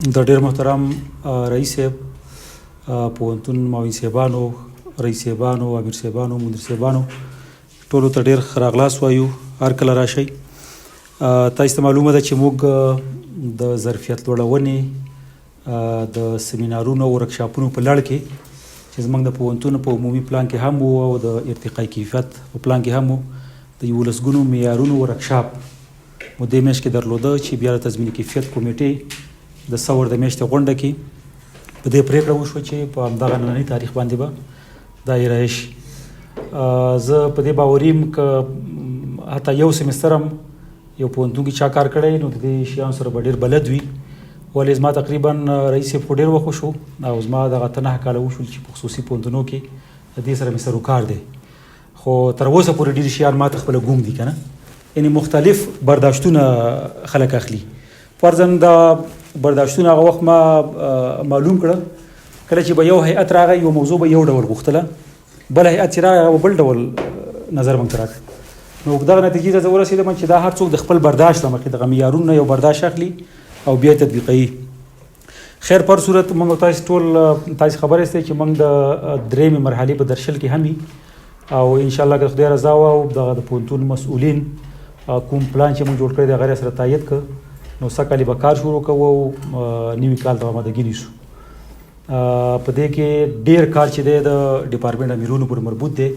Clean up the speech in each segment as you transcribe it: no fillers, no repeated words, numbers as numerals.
د ډېر محترم رئیس صاحب، پوهنتون معاون صاحبانو، رئیس صاحبانو، امیر صاحبانو، مدیر صاحبانو، ټولو ته ډېر ښه راغلاست وایو. هر کله راشئ. تاسو ته معلومه ده چې موږ د ظرفیت لوړونې د سیمینارونو او ورکشاپونو په لړ کې چې زموږ د پوهنتون په عمومي پلان کې هم وو او د ارتقاء کیفیت په پلان کې هم وو، د 11 معیارونو ورکشاپ مو دې میاشت کې درلوده چې بیا د تضمین کیفیت کمیټې د ثور د میاشتې غونډه کې په دې پرېکړه وشوه چې په همدغه ننني تاریخ باندې به دا ارایه شي. زه په دې باوري یم که حتی یو سیمستر هم یو پوهنتون کې چا کار کړی نو د دې شیانو سره به ډېر بلد وي، ولې زما تقریبا رئیس صاحب خو ډېر وخت وشو او زما دغه 9 کاله وشول چې په خصوصي پوهنتونو کې د دې سره مې سروکار دی، خو تر اوسه پورې ډېر شیان ما ته خپله ګوم دي که نه، یعنې مختلف برداشتونه خلک اخلي. فرضاً دا برداشتونه هغه وخت ما معلوم کړه کله چې به یو هیئت راغی، یو موضوع به یو ډول غوښتله، بل هیئت چې راغی هغه بل ډول نظر موږ ته راکړ. نو دغه نتیجې ته زه ورسېدم چې دا هر څوک د خپل برداشت له مخې دغه معیارونه یو برداشت اخلي او بیا یې تطبیقوي. خیر پر صورت موږ تاسو ټول تاسو خبر یاستئ چې موږ د 3مې مرحلې په درشل کې هم یو او انشاءالله که خدای رضا وه او دغه د پوهنتون مسؤلین کوم پلان چې موږ جوړ کړی دی هغه یې سره تایید کړ، نو سږ کال به کار شروع کوو او نوي کال ته آمادګي نیسو. په دې کې ډېر کار چې دی د ډپارټمنټ امیرونو پورې مربوط دی،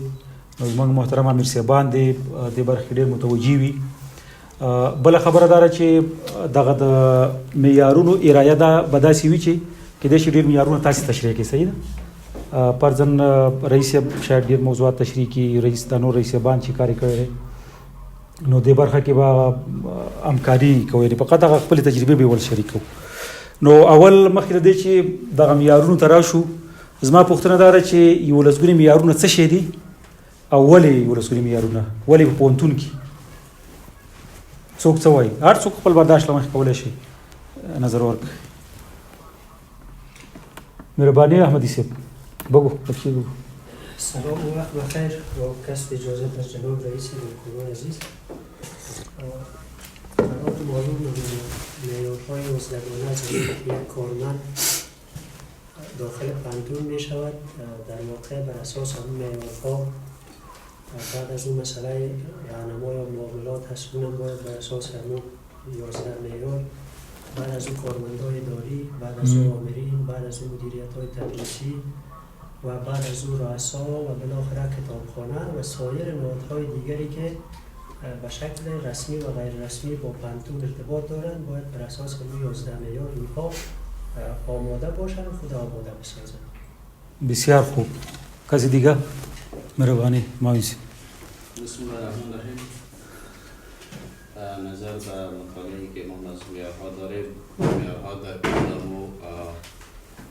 نو زموږ محترم امیر صاحبان دی دې برخې کې ډېر متوجي وي. بله خبره دا ده چې دغه د معیارونو ارایه دا به داسې وي چې کیدای شي ډېر معیارونه تاسې تشریح کړئ، صحیح ده. فرضاً رئیس صاحب شاید ډېر موضوعات تشریح کړي، رئیس دا نور رئیس صاحبان چې کار یې کړی دی نو دې برخه کې به همکاري کوو، یعنې فقط هغه خپلې تجربې به ول شریکو. نو اول مخکې د دې چې دغه معیارونو ته راشو، زما پوښتنه دا ده چې 11 معیارونه څه شی دي او ولې 11 معیارونه، ولې په پوهنتون کې څوک څه وایي؟ هر څوک خپل برداشت له مخې کولی شي نظر ورکړي. مهرباني احمدي صاحب بگو پکې بگو. سلام و وقت بخیر با کسب اجازت از جناب رئیس دکتر عزیز. برات معلوم معیارهای مزدگانه از یک کارمند داخل پوهنتون می شود، در واقع بر اساس همون معیارها بعد از اون مسئله راهنما یا معاملات هست، اونم باید بر اساس همون 11 معیار، بعد از اون کارمندان اداری، بعد از اون آمرین، بعد از اون مدیریت‌های تدریسی و بعد از اون رؤسا و بالاخره کتابخانه و سایر نهادهای دیگری که به شکل رسمی و غیر رسمی با پوهنتون ارتباط دارند باید بر اساس همون 11 معیار اینها آماده باشند و خود آماده بسازند. بسیار خوب. کسی دیگه؟ مهربانی ماویسی. بسم الله الرحمن الرحیم. نظر به مطالعه‌ای که ما از معیارها داریم، معیارها در کلام و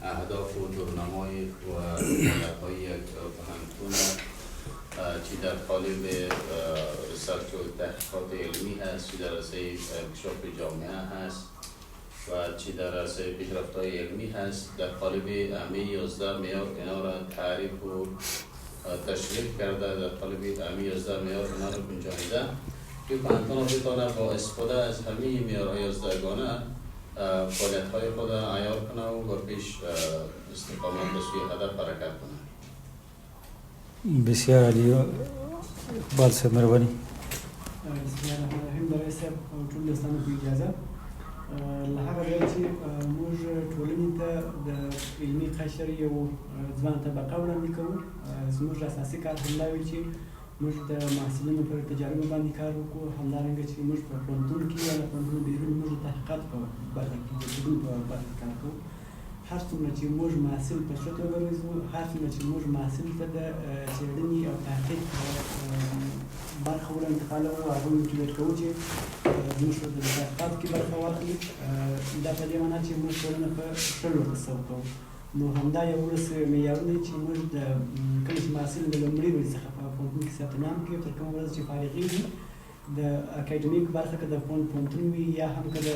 اهداف و دورنمای و فعالیت‌های یک پوهنتون چی در قالب ریسرچ و تحقیقات علمی هست، چی در راسته انکشاف جامعه هست و چی در راسته پیشرفت‌های علمی هست. در قالب همه 11 معیار اینا را تعریف و تشریح کرده، در قالب همه 11 معیار اینا را گنجانیده که پوهنتون بتونه با استفاده از همه معیارهای 11 گانه فعالیت‌های خود عیار کنه و با پیش استقامت به سوی هدف حرکت کنه. بسیار عالی. اقبال صاحب مهرباني. بسم الله الرحمن الرحیم. برای صاحب ټول دوستانو په اجازه له هغه ځایه چې موږ ټولنې ته د علمي قشر یو ځوان طبقه وړاندې کوو، زموږ اساسي کار همدا وي چې موږ د محصلینو پر تجاربو باندې کار وکړو، همدارنګه چې موږ په پوهنتون کې یا د پوهنتون بیرون موږ د تحقیقات په برخه کې د څېړنو په برخه کې کار کوو. هر څومره چې موږ محصل په ښه توګه روزو، هر څومره چې موږ محصل ته د څېړنې او تحقیق برخه ور انتقالوو، هغه موټیویټ کوو چې زموږ د تحقیقاتو کې برخه واخلي. دا په دې معنا چې موږ ټولنه په ښه لور تصوب کوو. نو همدا 11 معیارونه چې موږ د کله چې محصل د لومړۍ ورځې څخه په پوهنتون کې ثبت نام کوي تر کومه ورځ چې فارغېږي، د اکاډمیک برخه که د پوهنتون وي یا هم که د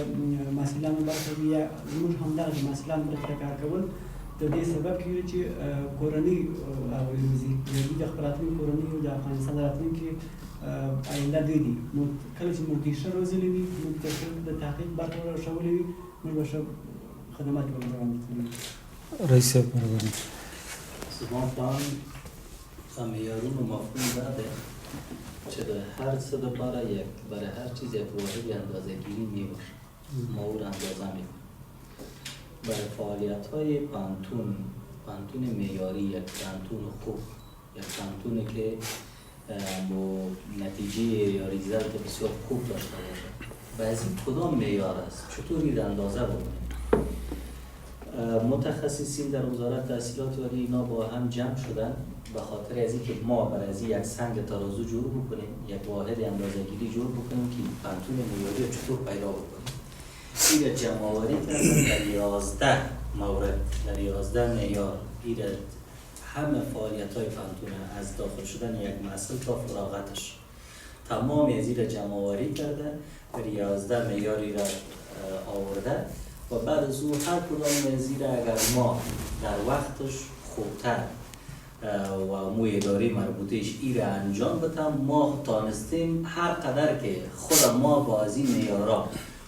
محصلانو برخه وي یا زموږ همدغه د محصلانو برخه ته کار کول د دې سبب کېږي چې کورنۍ راوځي، د خپل راتلونکي کورنۍ د افغانستان راتلونکي آینده دوی دي. نو کله چې موږ ښه روزلي وي، موږ د تحقیق برخه ورښولې وي، موږ به ښه خدمات به وړاندې کوي. رئیس صاحب مهرباني. زما فهم معیارونو مفهوم دا دی چې د هر څه دپاره برای هر چیز یک واحد اندازه‌گیری میباشه. ما او را اندازه میکنیم. برای فعالیت‌های پانتون معیاری، یک پانتون خوب، یک پانتونی که نتیجه یا ریزلت بسیار خوب داشته باشه، بعضی کدام معیار است؟ چطور این اندازه بکنیم؟ متخصصین در وزارت تحصیلات عالی اینا با هم جمع شدن به خاطر از اینکه ما برای از یک سنگ ترازو جور بکنیم، یک واحد اندازه‌گیری جور بکنیم که پانتون معیاری رو چطور پیدا بکنیم. این جمع‌آوری کردن در 11 مورد، در 11 معیار. این همه فعالیت‌های پانتون از داخل شدن یک محصول تا فراغتش تمام از این جمع‌آوری کرده، در 11 معیاری را آورده و بعد از او هر کدام از این اگر ما در وقتش خوبتر و مو اداری مربوطهش این را انجام بدم، ما تانستیم هر قدر که خود ما با از این معیارها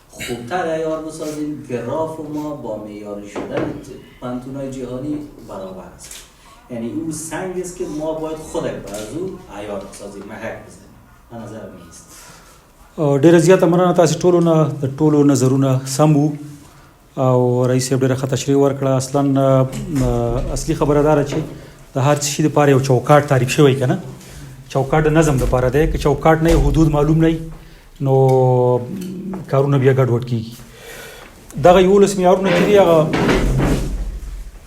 خوبتر عیار بسازیم، گراف ما با معیاری شدن پانتون‌های جهانی برابر است. یعنی او سنگ است که ما باید خود از او عیار بسازیم، محک بزنیم. من نظرم نیست. ډیره زیاته مننه تاسو ټولو نه، د ټولو نظرونه سم وو او رئیس صاحب ډیره ښه تشریح ورکړه. اصلا اصلي خبره دا ده چې د هر څه شي دپاره یو چوکاټ تعریف شوی که نه، چوکاټ د نظم دپاره دی. که چوکاټ نه حدود معلوم نه نو کارونه بیا ګډوډ کېږي. دغه 11 معیارونه چې دي هغه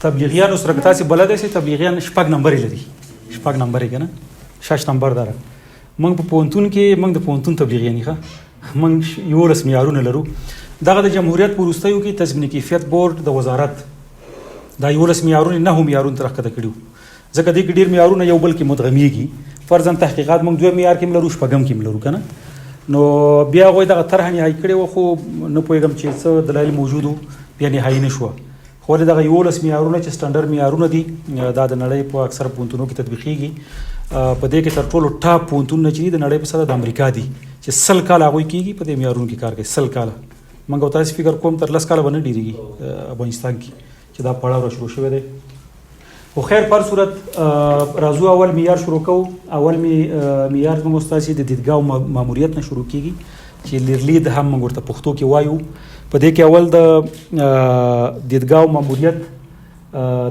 تبلیغیانو سره که تاسې بلد یاستئ، تبلیغیان 6 نمبرې لري، 6 نمبرې که نه، 6 نمبر داره. موږ په پوهنتون کې موږ د پوهنتون تبلیغیان یو، موږ 11 معیارونه لرو. دغه د جمهوریت په وروستیو کې تضمین کیفیت بورډ د وزارت دا 11 معیارونه 9 معیارونه تر ښکته کړي وو، ځکه دې کې ډېر معیارونه یو بل کې مدغمیږي. فرضاً تحقیقات موږ 2 معیار کې هم لرو، 6 کې هم لرو که نه. نو بیا هغوی دغه طرحه نهایي کړې وه، خو نه پوهېږم چې څه دلایل موجود وو، بیا نهایي نه شوه. خو ولې دغه 11 معیارونه چې سټنډرډ معیارونه دي دا د نړۍ په اکثره پوهنتونو کې تطبیقېږي. په دې کې تر ټولو ټاپ پوهنتونونه چې دي د نړۍ په سطحه د امریکا دي، چې 100 کاله هغوی کېږي په دې معیارونو کې کار کوي. 100 کاله موږ او تاسې فکر کوم تر 10 کاله به نه ډېرېږي افغانستان کې چې دا پړاو را شروع شوی دی. خو خیر په هر صورت راځو اول معیار شروع کوو. اول معیار زموږ ستاسې د دیدګاه او ماموریت نه شروع کېږي چې لیرلید هم موږ ورته پښتو کې وایو. په دې کې اول د دیدګاه او ماموریت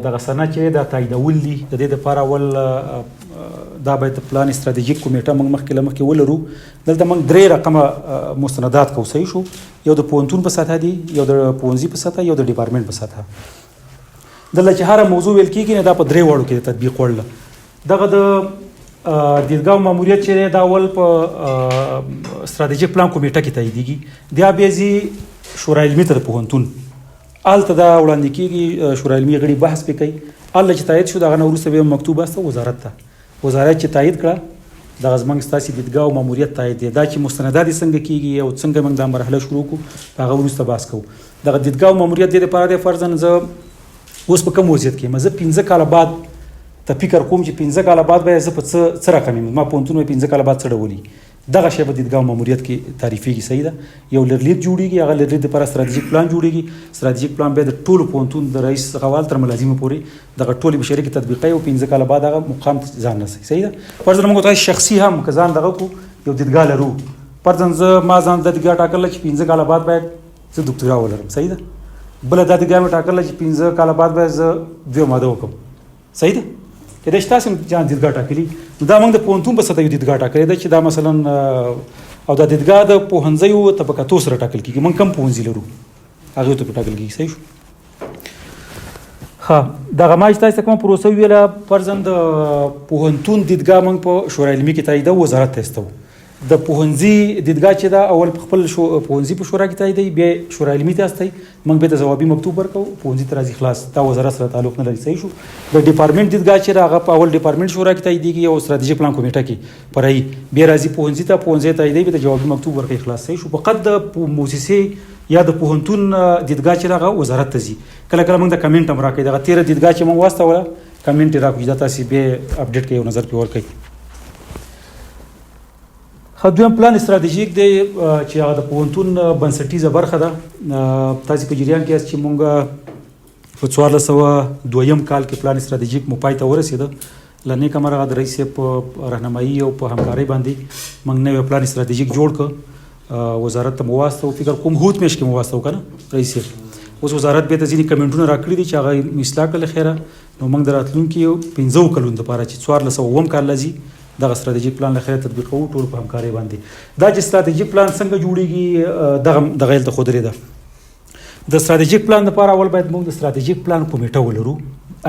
دغه سنه چې دا تاییدول دي، د دې دپاره اول دا باید پلان استراتیژیک کمیټه موږ مخکې له مخکې ولرو. دلته موږ 3 رقمه مستندات کوو، صحیح شو. یو د پوهنتون په سطحه دي، یو د پوهنځي په سطحه، یو د ډپارټمنټ په سطحه. دلته چې هره موضوع ویل کېږي نه دا په 3 وړو کې د تطبیق وړ ده. دغه د دیدګاه او ماموریت چې دا اول په استراتیژیک پلان کمیټه کې تاییدېږي، بیا ځي شورا علمي ته د پوهنتون، هلته دا وړاندې کېږي، شورا علمي غړي بحث پرې کوي. هلته چې تایید شو دغه نه وروسته بیا مکتوب واستوه وزارت ته. وزارت چې تایید کړه دغه زموږ ستاسې دیدګاه او ماموریت تایید دی. دا چې مستندات یې څنګه کېږي او څنګه موږ دا مرحله شروع کړو په هغه وروسته بحث کوو. دغه دیدګاه او ماموریت دې دپاره دی فرضاً زه اوس په کوم وضعیت کې یم، زه 15 کاله بعد ته فکر کوم چې 15 کاله بعد به زه په څه رقم یم، ما پوهنتون 15 کاله بعد څه ډول وي. دغه شی په دیدګاه او ماموریت کې تعریفېږي. صحیح ده. یو لرلید جوړېږي، هغه لرلید دپاره ستراتیژیک پلان جوړېږي. ستراتیژیک پلان بیا د ټولو پوهنتون د رئیس څخه وال تر ملازمو پورې دغه ټولې بشري کې تطبیقوي او 15 کاله بعد هغه مقام ځان رسوي. صحیح ده. فرضاً موږ تاسې شخصي هم که ځان دغه کړو یو دیدګاه لرو، فرضاً زه ما ځان د دیدګاه ټاکله چې 15 کاله بعد باید زه دکتورا ولرم. صحیح ده. بله دا دیدګاه مې ټاکله چې 15 کاله بعد باید زه 2 ماده وکړم. صحیح ده. کېدای شي تاسې هم ځان دیدګاه ټاکلي. نو دا موږ د پوهنتون په سطحه یو دیدګاه ټاکلی ده چې دا مثلاً او دا دیدګاه د پوهنځیو طبقاتو سره ټاکل کېږي. موږ کم پوهنځي لرو هغې ته پرې ټاکل کېږي. صحیح شو. ښه دغه ما چې تاسو ته کومه پروسه وویله، فرضاً د پوهنتون دیدګاه موږ په شورا علمي کې تاییدوو، وزارت ته استوو. د پوهنځي دیدګاه چې دا اول په خپل پوهنځي په شورا کې تاییدوي، بیا شورا علمي ته استوي، موږ بیا د ځوابي مکتوب ورکوو، پوهنځي ته راځي، خلاص. دا وزارت سره تعلق نه لري. صحیح شو. د ډپارټمنټ دیدګاه چې هغه په اول ډپارټمنټ شورا کې تاییدېږي او استراتیژیک پلان کمیټه کې فرعي، بیا راځي پوهنځي ته، پوهنځي تاییدوي، بیا د جوابي مکتوب ورکوي، خلاص. صحیح شو. فقط د مؤسسې یا د پوهنتون دیدګاه چې هغه وزارت ته ځي. کله کله موږ د کمنټ هم راکوي، دغه 13 دیدګاه چې موږ واستوله کمنټ یې راکوي، دا تاسې بیا اپډیټ کوي او نظر پرې ورکوي. دویم پلان استراتیژیک دی چې هغه د پوهنتون بنسټیزه برخه ده. تاسې په جریان کې یاست چې موږ په 1402 کال کې پلان استراتیژیک مو پای ته ورسېده. له نیکه مرغه د رئیس صاحب په رهنمایي او په همکارۍ باندې موږ نوی پلان استراتیژیک جوړ کړ. وزارت ته مو واستو، فکر کوم هوت میاشت کې مو واستو که نه رئیس صاحب. اوس وزارت بیا ته ځینې کمنټونه راکړي دي چې هغه مو اصلاح کړل خیره. نو موږ د راتلونکي 15 کلونو دپاره چې 1409 کال راځي دغه استراتیژیک پلان له خیره تطبیقوو ټول په همکارۍ باندې. دا چې استراتیژیک پلان څنګه جوړیږي دغه یلته ښودلې ده. د استراتیژیک پلان لپاره اول باید موږ د استراتیژیک پلان کمیټه ولرو،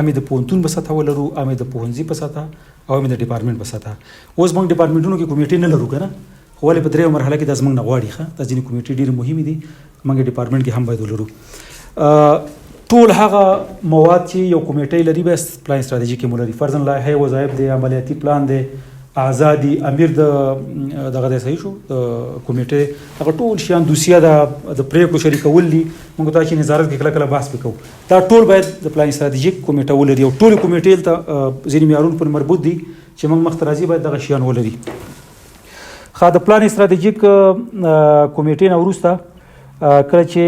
امې د پوهنتون په سطحه ولرو، امې د پوهنځي په سطحه او امې د ډپارټمنټ په سطحه. اوس موږ ډپارټمنټونو کې کمیټې نه لرو که نه، خو ولې په 3 مرحله کې دا زموږ نه غواړي. ښه دا ځینې کمیټې ډېرې مهمې دي، موږ ډپارټمنټ کې هم باید ولرو. ټول هغه مواد چې یو کمیټه لري به پلان استراتیژیک کې لري. فرضاً لایحه وظایف دی، عملیاتي پلان دی، آزادي امیر دغه د صحیح شو د کمیټې هغه ټول شیان دوسیه د پریکړو شریکول دي. موږ ته چې نظارت کې کله کله بحث وکړو، دا ټول باید د پلان استراتیژیک کمیټه ولري او ټول کمیټې ته ځینې معیارونه پر مربوط دي چې موږ مخ ته راځي باید دغه شیان ولري. خا د پلان استراتیژیک کمیټې نه وروسته کله چې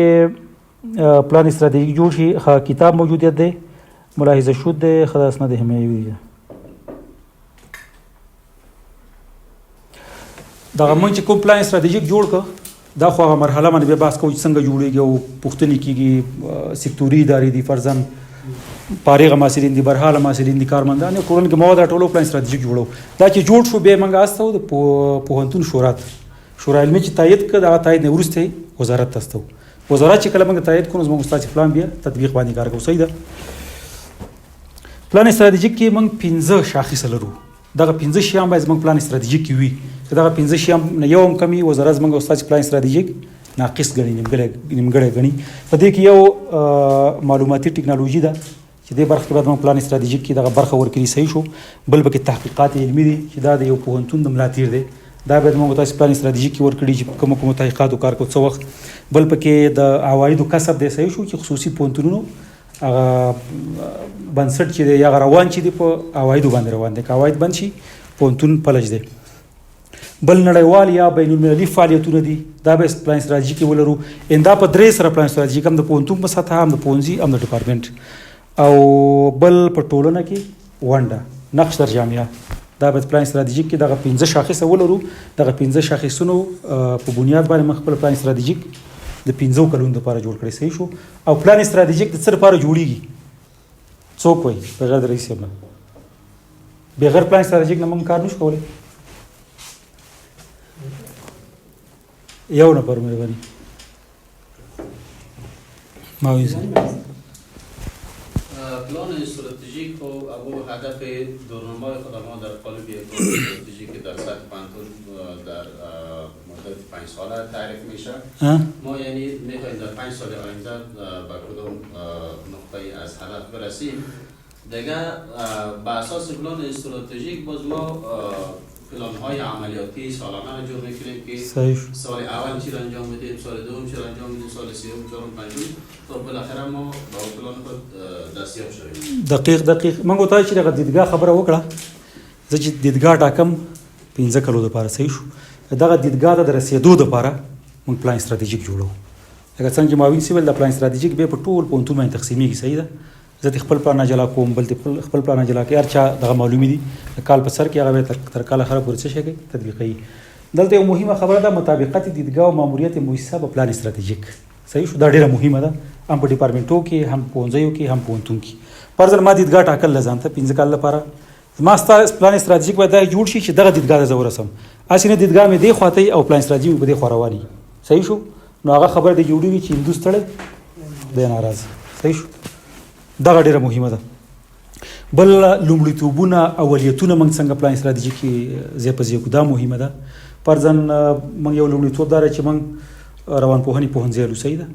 پلان استراتیژیک جوړ شي، خا کتاب موجودیت دی، ملاحظه شود دی، خا اسناد حمایوي دی. دغه موږ چې کوم پلان استراتیژیک جوړ کړ دا خو هغه مرحله باندې بیا بحث کوو چې څنګه جوړیږي او پوښتنې کیږي. سکتوري ادارې دي، فرضاً فارغه محصلین دي، برحاله محصلین دي، کارمندان یا ټولنې کې مواد ټولو پلان استراتیژیک جوړو. دا چې جوړ شو بیا موږ استو د پوهنتون شورا علمي چې تایید کړ، دا تایید نه وروسته وزارت ته استو. وزارت چې کله موږ تایید کړو زموږ استاد پلان بیا تطبیق باندې کار کوو. صحیح ده. پلان استراتیژیک کې موږ 15 شاخص لرو. دغه 15 شیان باید زموږ پلان استراتیژیک کې وي. دغه 15 شیان نه یو هم کمی وزارت زموږ استاد پلان استراتیژیک ناقص غني، نیمګړی غني. په دې کې یو معلوماتي ټکنالوژي ده چې دې برخه کې باید موږ پلان استراتیژیک کې دغه برخه ورکړي. صحیح شو. بل پکې تحقیقات علمي دي چې دا د یو پوهنتون د ملاتیر دی، دا باید موږ تاسو پلان استراتیژیک کې ورکړي چې کوم تحقیقات وکړو څو وخت. بل پکې د عوایدو کسب دی. صحیح شو. چې خصوصي پوهنتونونو هغه بنسټ چې دی یا روان چې دی په عوایدو باندې روان دی، که عواید بند شي پوهنتون فلج دی. بل نړیوال یا بین المللي فعالیتونه دي، دا به پلان استراتیژیک کې ولرو. دا په 3 سره پلان استراتیژیک هم د پوهنتون په سطحه، هم د پوهنځي، هم د ډپارټمنټ. او بل په ټولنه کې ونډه، نقش در جامعه، دا به پلان استراتیژیک کې دغه 15 شاخص ولرو. دغه 15 شاخصونو په بنیاد باندې موږ خپل پلان استراتیژیک د 15 کلونو لپاره جوړ کړی. صحیح شو. او پلان استراتیژیک د څه لپاره جوړیږي څوک وایي؟ بغیر د رئیس صاحب نه، بغیر پلان استراتیژیک نه موږ کار نشو کولی. یو نفر مهرباني ماوی صاحب. پلان استراتژیک و ابو هدف دورنمای خدمات در قالب یک پلان استراتژیک در سطح پانتون در مدت 5 ساله تعریف میشه. ما یعنی میخوایم در 5 سال آینده به کدام نقطه از هدف برسیم. دیگه به اساس پلان استراتژیک باز ما پلان های عملیاتی سالانه را جور میکنیم که سال اول چی را انجام بدیم، سال دوم چی را انجام بدیم، سال سوم، چهارم، پنجم تا بالاخره ما با پلان خود دستیاب شویم. دقیق موږ ته چې دغه دیدګاه خبره وکړه، زه چې دیدګاه ټاکم 15 کلو لپاره. صحیح شو. دغه دیدګاه ته د رسیدو لپاره موږ پلان استراتیژیک جوړو. لکه څنګه چې ماوین سیول د پلان استراتیژیک به په ټول پوهنتون باندې تقسیمیږي. صحیح ده. زه خپل پلان جلا کوم، بل خپل پلان جلا کوي. هر چا دغه معلومي دي کال په سر کې هغه تر کال اخره پورې څه شي کوي تطبیقي. دلته یو مهمه خبره ده، مطابقت دیدګاه او ماموریت مؤسسه په پلان استراتیژیک. صحیح شو. دا ډیره مهمه ده، هم په ډپارټمنټو کې، هم پوهنځیو کې، هم پوهنتون کې. فرضاً ما دیدګاه ټاکل لزانته 15 کال لپاره، ما ستاسو پلان استراتیژیک باید جوړ شي چې دغه دیدګاه ته ورسم. اسینه دیدګاه مې دی خواته او پلان استراتیژیک به دی خو رواني. صحیح شو. نو هغه خبره دی جوړوي چې هندوستړ دی ناراض. صحیح شو. دا ډیره مهمه ده. بل لومړیتوبونه اولیتونه موږ څنګه پلان استراتیژیک کې ځای په ځای کو، دا مهمه ده. فرضاً موږ یو لومړیتوب دار چې موږ روانپوهنې پوهنځی لرو. صحیح ده.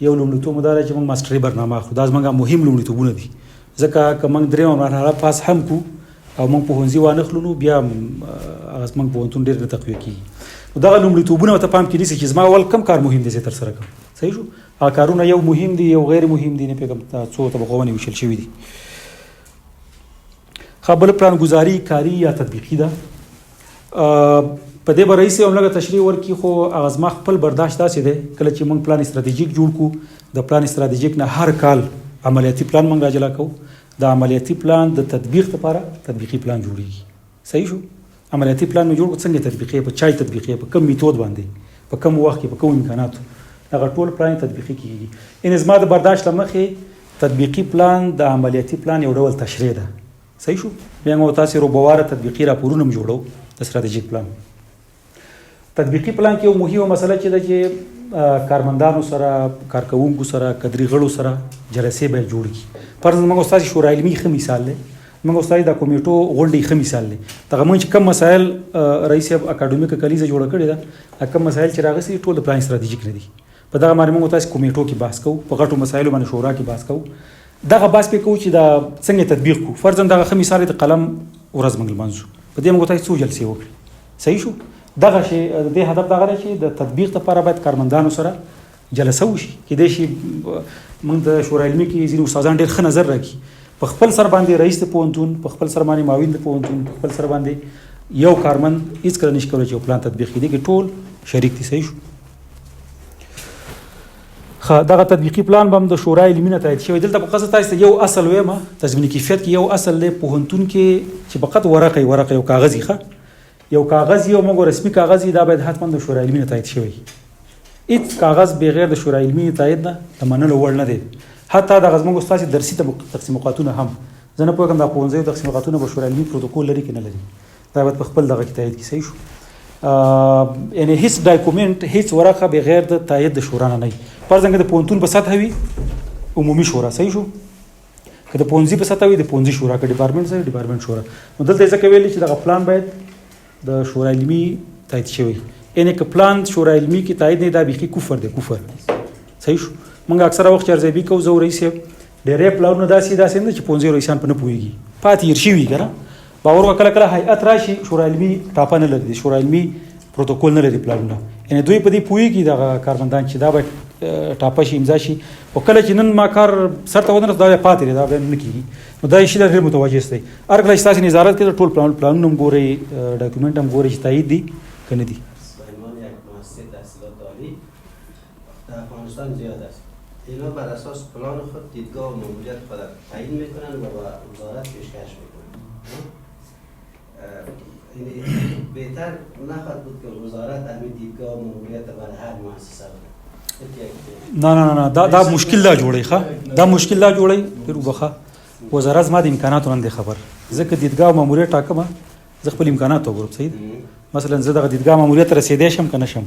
یو لومړیتوب دار چې موږ ماستري برنامه اخلو. دا زموږ مهم لومړیتوبونه دي. ځکه که موږ درېمه مرحله پاس هم کو او موږ پوهنځي وانه خلو نو بیا هغه موږ پوهنتون ډېر نه تقویه کیږي. نو دغه لومړیتوبونه ته پام کې نیسي چې زما اول کم کار مهم دی چې تر سره کوم. صحیح شو. هغه کارونه یو مهم دي یو غیر مهم دي، نه پیغام څو طبقو باندې وشل شوي دي. خبل پلان گزاري کاری یا تطبیقي ده. په دې برئیس هم لږه تشریح ورکړي، خو هغه زما خپل برداشت داسې دی کله چې موږ پلان استراتیژیک جوړ کو، د پلان استراتیژیک نه هر کال عملیاتي پلان موږ راجلا کوو. د عملیاتي پلان د تطبیق لپاره تطبیقي پلان جوړیږي. صحیح شو؟ عملیاتي پلان مې جوړ کړ، څنګه تطبیقي، په چای تطبیقي، په کوم میتود باندې، په کوم وخت کې، په کوم امکاناتو، هغه ټول پلان تطبیقي کیږي. ان زما د برداشت لمخې تطبیقي پلان د عملیاتي پلان یو ډول تشریح ده. صحیح شو؟ بیا موږ تاسو روبواره تطبیقي راپورونه جوړو د ستراتیژیک پلان. تطبیقي پلان کې یو مهمه مسله چې ده چې کارمندانو سره، کارکوونکو سره، کدري غړو سره جلسې به جوړ کړي. فرض موږ استاد شورا علمي ښه مثال دی، موږ استاد د کمیټو غونډې ښه مثال دی. دغه موږ چې کوم مسایل رئیس اکاډمیک کلیزه جوړه کړې ده، کوم مسایل چې راغلي ټول د پلان ستراتیژیک نه دي. په دغه باندې موږ تاسو کمیټو کې بحث کوو، په غټو مسایلو باندې شورا کې بحث کوو. دغه بحث به کوو چې دا څنګه تطبیق کوو. فرضاً دغه ښه مثال د قلم ورځ موږ لمانځو، په دې موږ تاسو څو جلسې وکړي. صحیح شو؟ دغه شی د دې هدف دغه دی چې د تطبیق لپاره باید کارمندانو سره جلسه وشي. کېدای شي موږ د شورا علمي کې ځینې استادان ډېر ښه نظر راکړي، په خپل سر باندې رئیس د پوهنتون، په خپل سر باندې معاون د پوهنتون، په خپل سر باندې یو کارمند هېڅکله نشي کولی چې یو پلان تطبیق کړي. کې ټول شریک دي. صحیح شو؟ دغه تطبیقي پلان به هم د شورا علمي نه تایید شوی. دلته په قصد تاسو ته یو اصل وایم، تضمین کیفیت کې یو اصل دی پوهنتون کې چې فقط ورقه یو کاغذ یو کاغذ یو موږ رسمي کاغذ دا باید حتما د شورا علمي نه تایید شوی. هیڅ کاغذ بغیر د شورا علمي تایید نه د منلو وړ نه دی. حتی دغه زموږ استاد درسي تقسیم اوقاتونه هم زه نه پوهېږم دا پوهنځیو تقسیم اوقاتونه به شورا علمي پروتوکول لري که نه لري. دا باید په خپل دغه کې تایید کړي. صحیح شو؟ یعنې هیڅ ډاکومنټ، هیڅ ورقه بغیر د تایید د شورا نه نه وي. فرضاً که د پوهنتون په سطحه وي عمومي شورا. صحیح شو؟ که د پوهنځي په سطحه وي د پوهنځي شورا، که ډپارټمنټ سره ډپارټمنټ شورا. نو دلته ځکه ویلي چې دغه پلان باید د شورا علمي تایید شوی. یعنې که پلان شورا علمي کې تایید نه دا بیخي کفر دی، کفر. صحیح شو؟ موږ اکثره وخت ارزیابي کوو، زه رئیس صاحب ډېری پلانونه داسې نه چې پوهنځي رئیسان په نه پوهېږي، پاتې هېر شوي که نه. باور وکړه کله هیئت راشي شورا علمي ټاپه نه لري، شورا علمي پروتوکول نه لري پلانونه. یعنې دوی په دې پوهېږي دغه کارمندان چې دا به ټاپه شي، امضا شي، او کله چې نن ما کار سرته ونه رسېد دا بیا پاتې دی، دا بیا نه کېږي. نو دا شي ډېر متوجه دی. هر کله چې تاسې نظارت کوئ ټول پلانونه هم ګورئ، ډاکومنټ هم ګورئ چې تایید دي که نه دي. به عنوان یک مؤسسه تحصیلات عالی در افغانستان زیاد است. اینا بر اساس پلان خود دیدگاه و ماموریت خود تعیین میکنن و به وزارت پیشکش میکنن. بهتر نخواهد بود که وزارت همین دیدگاه و ماموریت برای هر مؤسسه بده. نه دا مشکل لا جوړی ښه، دا مشکل لا جوړی ډېر وبخه. وزارت زما د امکاناتو نه دی خبر، زه که دیدګاه او ماموریت ټاکم زه خپل امکانات وګورم. صحیح ده؟ مثلا زه دغه دیدګاه ماموریت ته رسېدی شم که نه شم،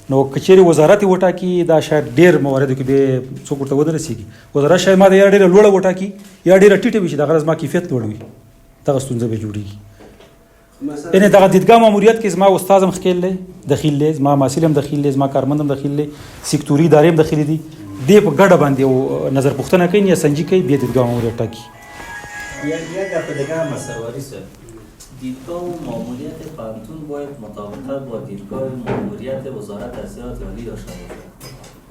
نو که چېرې وزارت یې وټاکي دا شاید ډېر مواردو کې بیا څوک ورته ونه رسېږي. وزارت شاید ما ته یا ډېره لوړه وټاکي یا ډېره ټیټه وي چې دغه زما کیفیت لوړ وي، دغه ستونزه به جوړېږي. یعنې دغه دیدګاه ماموریت کې زما استاد هم ښکیل دی، دخیل دی، زما محصل هم دخیل دی، زما کارمند هم دخیل دی، سکتوري ادارې هم دخیلې دي. دې په ګډه باندې یو نظر پوښتنه کوي یا سنجي کوي، بیا دیدګاه ماموریت ټاکي. یک گپ دیگه هم سروری صاحب، دیدگاه و ماموریت پوهنتون باید مطابقت با دیدگاه ماموریت وزارت تحصیلات عالی داشته باشد.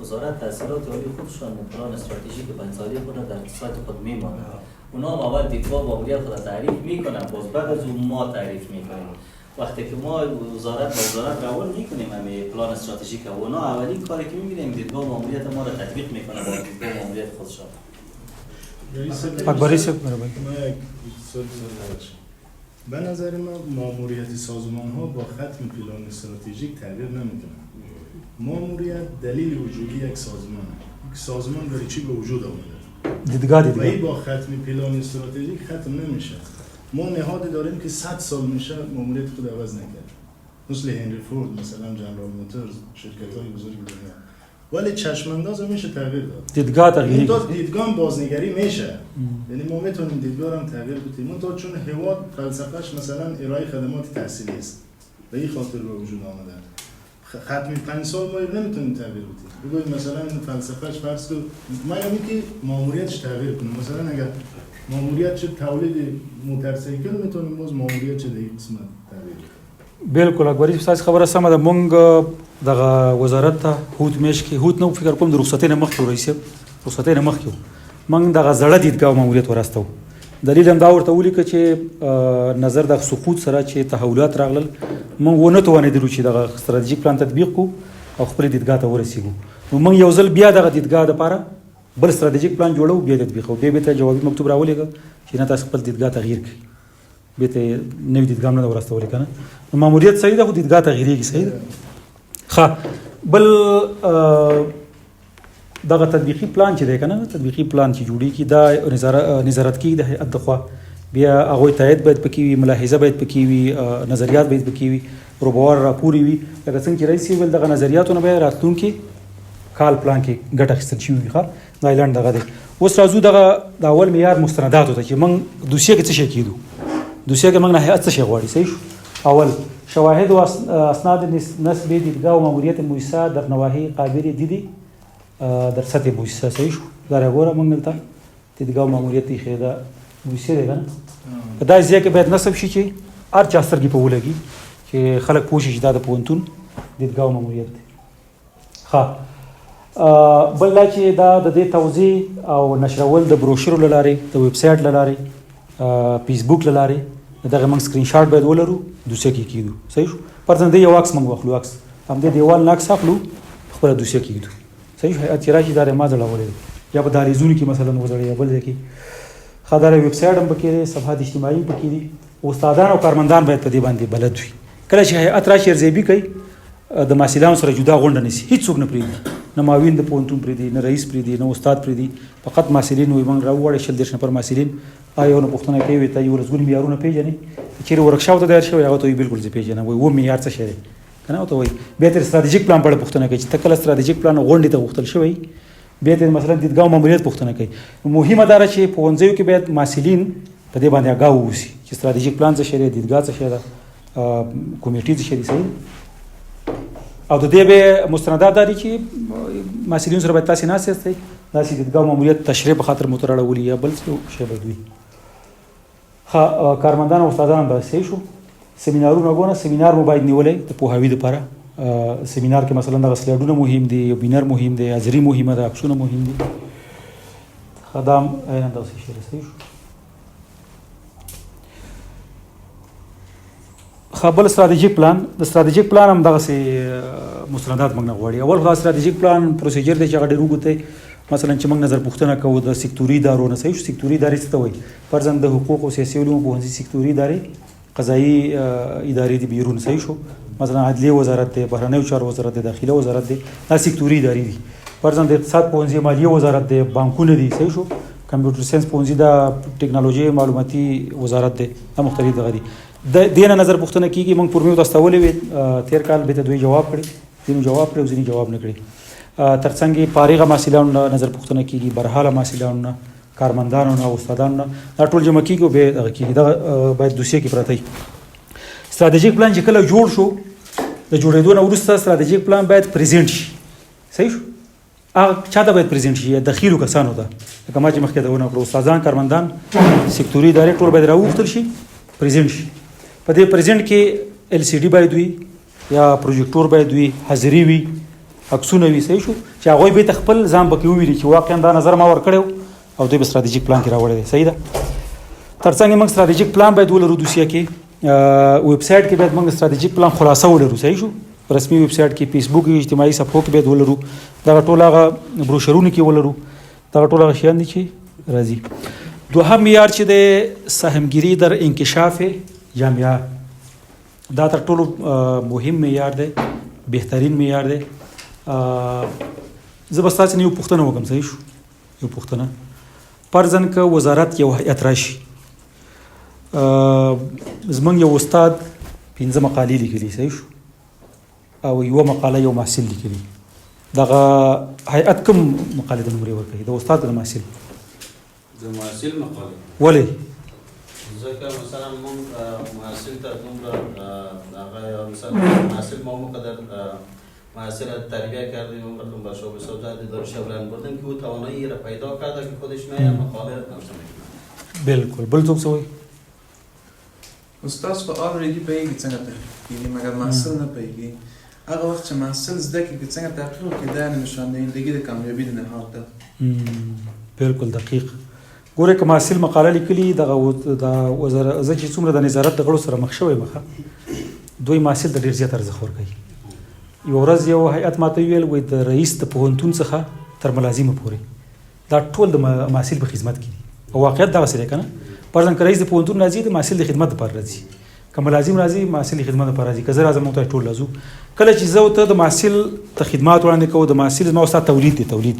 وزارت تحصیلات عالی خودشان پلان استراتژیک 5 ساله خود در سایت خود میمانند. اونا هم اول دیدگاه ماموریت خود تعریف میکنن، باز بعد از اون ما تعریف میکنیم. وقتی که ما وزارت با وزارت روان میکنیم همه پلان استراتژیک، اونا اولین کاری که میبینیم دیدگاه ماموریت ما را تطبیق میکنه با دیدگاه ماموریت خودشان. اکبری صاحب برابر. به نظر ما ماموریت سازمان ها با ختم پلان استراتژیک تغییر نمیکنه. ماموریت دلیل وجودی یک سازمان، یک سازمان برای چی به وجود آمده؟ دیدگاه و با ختم پلان استراتژیک ختم نمیشه. ما نهادی داریم که 100 سال میشه ماموریت خود عوض نکرد، مثل هنری فورد، مثلا جنرال موتورز، شرکت‌های بزرگ دنیا. ولی چشمانداز میشه تغییر داد. دیدگاه تغییر دیدگاه بازنگری میشه. یعنی ما میتونیم دیدگاه هم تغییر بدیم. تو چون هوا فلسفه‌اش مثلا ارائه خدمات تحصیلی است. به این خاطر به وجود آمده. ختم 5 سال ما نمیتونیم تغییر بدیم. بگویم مثلا این فلسفه‌اش فرض کن ما میگیم ماموریتش تغییر کنیم. مثلا اگر ماموریت چه تولید موتورسایکل میتونیم باز ماموریت چه دیگه قسمت تغییر کنیم. بالکل اکبری صاحب خبره سمه ده. مونږ دغه وزارت ته هوت میش کې هوت نو فکر کوم د رخصتۍ نه مخکې رئیس رخصتۍ نه مخکې مونږ دغه زړه دیدګاه ماموریت ورستو. دلیل هم دا ورته ولیکه چې نظر د سقوط سره چې تحولات راغلل مونږ ونه توانېدلو چې دغه ستراتیژیک پلان تطبیق کو او خپل دیدګاه ته ورسېږو. نو مونږ یو ځل بیا دغه دیدګاه لپاره بل ستراتیژیک پلان جوړو بیا تطبیقو بیا ته جوابي مکتوب راولېږه چې نه تاسو خپل دیدګاه تغییر کړئ بیا ته نوي دیدګاه نه ورستولې که نه نو ماموریت صحیح ده خو دیدګاه تغییرېږي صحیح ده ښه بل دغه تطبیقي پلان چې دی که نه تطبیقي پلان چې جوړېږي دا نظارت کېږي د هیئت د خوا بیا هغوی تایید باید پکې وي ملاحظه باید پکې وي نظریات باید پکې وي روبوار راپورې وي لکه څنګه چې رئیس ویل دغه نظریاتو نه به راتلونکي کال پلان کې ګټه اخیستل شوي وي ښه دا اعلان دغه دی اوس راځو دغه د اول معیار مستنداتو ته چې موږ دوسیه کې څه شی کېدو دوسیه کې موږ نه هیئت څه شی غواړي صحیح شو اول شواهد و اسناد نسب دیدگاه و ماموریت مؤسسه در نواحی قابل دیدی در سطح مؤسسه صحیح شو دا راګوره موږ دلته دیدگاه و ماموریت یې ښیي دا مؤسسه دی که نه په دا ځای کې باید نصب شي چې هر چا سترګې په ولګي چې خلک پوه شي چې دا د پوهنتون دیدګاه او ماموریت دی ښه بل دا چې دا د دې توضیح او نشرول د بروشرو له لارې د ویب سایټ له لارې فیسبوک له لارې دغه موږ سکرین شاټ باید ولرو دوسیه کې کېږدو صحیح شو فرضاً د یو عکس موږ واخلو عکس همدې دیوال نه عکس اخلو خپله دوسیه کېږدو صحیح شو چې راشي دا ما ځړولی دی یا په دهلیزونو کې مثلا وځړی یا بل ځای کې ښه دا ویب سایټ هم پکې دی صفحات اجتماعي هم پکې دي استادان او کارمندان باید په دې باندې بلد وي کله چې هیئت راشي ارزیابي کوي د محصلانو سره جدا غونډه نیسي هیڅوک نه پرېږدي نه معاون د پوهنتون پرېږدي نه رئیس پرېږدي نه استاد پرېږدي فقط محصلین وایي موږ راوغواړئ 20 نفر محصلین یو نه پوښتنه کوي وایي ته 11 معیارونه پېژنې چېرې ورکشاپ ته تیار شوی هغه ته وایي بلکل زه پېژنم وایي 7 معیار څه شی دی که نه ورته وایي بیا ترې ستراتیژیک پلان په اړه پوښتنه کوي چې ته کله ستراتیژیک پلان غونډې ته غوښتل شوی بیا ترې مثلا دیدګاه او ماموریت پوښتنه کوي مهمه دا ده چې پوهنځیو کې باید محصلین په دې باندې آګاه واوسي چې ستراتیژیک پلان څه شی دی دیدګاه څه شی ده کمیټې څه شی دي صحیح او د دې به مستندات داري چې محصلین سره باید تاسې ناست یاستئ داسې دیدګاه ماموریت تشریح په خاطر موتر اړولي یا بل څه شی باید وي ښه کارمندان او استادان هم داسې صحیح شو سیمینارونه ګونه سیمینار مو باید نیولی د پوهاوي دپاره سیمینار کې مثلا دغه سلایډونه مهم دي وینر مهم دی حاضري مهمه ده عکسونه مهم دي ښه دا هم عینا داسې شی دی صحیح شو بل ستراتیژیک پلان د ستراتیژیک پلان هم دغسې مستندات موږ نه غواړي اول خو ستراتیژیک پلان پروسیجر دی چې هغه ډېر اوږد دی مثلا چې موږ نظر پوښتنه کوو د سکتوري ادارو نه صحیح شو سکتوري ادارې څه ته وایي فرضاً د حقوق او سیاسي علومو پوهنځي سکتوري ادارې قضایي ادارې دي بیرون صحیح شو مثلا عدلیه وزارت دی بهرنیو چارو وزارت دی داخله وزارت دی دا سکتوري ادارې دي فرضاً د اقتصاد پوهنځي مالیه وزارت دی بانکونه دي صحیح شو کمپیوټر ساینس پوهنځي دا ټکنالوژي معلوماتي وزارت دی دا مختلف دغه دي د دې نه نظر پوښتنه کېږي موږ پورمې ورته استولې وې تېر کال به ته دوی جواب کړي ځینو جواب کړی او ځینې جواب نه کړي تر څنګ یې فارغه محصلانو نه نظر پوښتنه کېږي برحاله محصلانو نه کارمندانو نه استادانو نه دا ټول جمع کېږي او بیا دغه کېږي دغه باید دوسیه کې پراته وي ستراتیژیک پلان چې کله جوړ شو د جوړېدو نه وروسته ستراتیژیک پلان باید پریزنټ شي صحیح شو هغه چا ته باید پریزنټ شي دخیلو کسانو ته لکه ما چې مخکې ادونه وکړو استادان کارمندان سکتوري ادارې ټول باید راوغوښتل شي پریزنټ شي په دې پریزنټ کې ال سی ډي باید وي یا پروجیکټور باید وي حاضري وي عکسونه وي صحیح شو چې هغوی به خپل ځان پکې وویني چې واقعا دا نظر ما ورکړی او دوی به ستراتیژیک پلان کې راوړی دی صحیح ده تر څنګ موږ ستراتیژیک پلان باید ولرو دوسیه کې ویب سایټ کې باید موږ ستراتیژیک پلان خلاصه ولرو صحیح شو رسمي ویب سایټ کې فیسبوک اجتماعي صفحو کې باید ولرو دغه ټول هغه بروشرونه کې ولرو دغه ټول هغه شیان دي چې راځي دوهم معیار چې د سهمګیري در انکشاف جامعه دا تر ټولو مهم معیار دی بهترین معیار دی زه به ستاسې نه یو پوښتنه وکړم صحیح شو یو پوښتنه فرضاً که وزارت یو هیئت راشي زموږ یو استاد 15 مقالې لیکلي صحیح شو او یوه مقاله یو محصل لیکلي دغه هیئت کوم مقالې ته نمرې ورکوي د استاد د محصل د محصل مقاله ولې ځکه مثلا موږ محصل ته دومره هغه مثلا محصل ما مقدر محصل تربیه کردیم اون رقم به شعبه سوزد داره شبرن بردن که او توانایی را پیدا کرده که خودش میاد مقاله را تنظیم میکنه بالکل بل څوک څه وایي استاد خو already پوهېږي څنګه تحقیق کېږي مګر محصل نه پوهېږي هغه وخت چې محصل زده کړي چې څنګه تحقیق وکړي دا نشاندهندګي د کامیابي د نهاد ده بالکل دقیق ګوره که محصل مقاله لیکلي دغه وزارت زه چې څومره د نظارت د غړو سره مخ شوی مخه دوی محصل ته ډېر زیات ارزښت ورکوي یو ورځ یو هیئت ماته ویل وایي د رئیس د پوهنتون څخه تر ملازمه پورې دا ټول د محصل په خدمت کې دي او واقعیت دغسې دی که نه فرضاً که رئیس د پوهنتون راځي د محصل د خدمت لپاره راځي که ملازم راځي محصل د خدمت لپاره راځي که زه راځم موږ ته ټول راځو کله چې زه ته د محصل ته خدمات وړاندې کوو د محصل زما او ستا تولید دی تولید